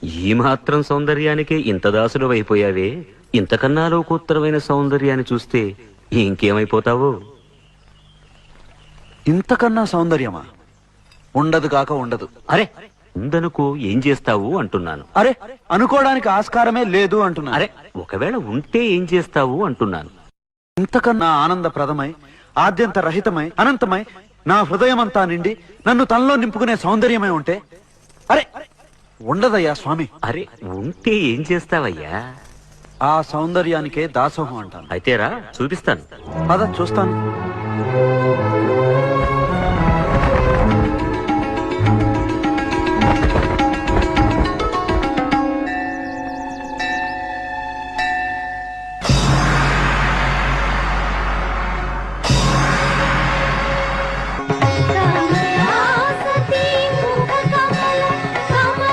ఈ మాత్రం సౌందర్యానికే ఇంత దాసుడు అయిపోయావే, ఇంతకన్నా లోకోత్తరమైన సౌందర్యాన్ని చూస్తే ఇంకేమైపోతావో. ఇంతకన్నా సౌందర్యమా? ఉండదు కాక ఉండదు. అరే ఉందనుకో ఏం చేస్తావు అంటున్నాను. అరే అనుకోవడానికి ఆస్కారమే లేదు అంటున్నా. అరే ఒకవేళ ఉంటే ఏం చేస్తావు అంటున్నాను. ఇంతకన్నా ఆనందప్రదమై, ఆద్యంత రహితమై, అనంతమై, నా హృదయమంతా నిండి నన్ను తనలో నింపుకునే సౌందర్యమై ఉంటే అరే ఉండదయ్యా స్వామి. అరే ఉంటే ఏం చేస్తావయ్యా? ఆ సౌందర్యానికే దాసోహం అంటాను. అయితేరా చూపిస్తాను. పద చూస్తాను.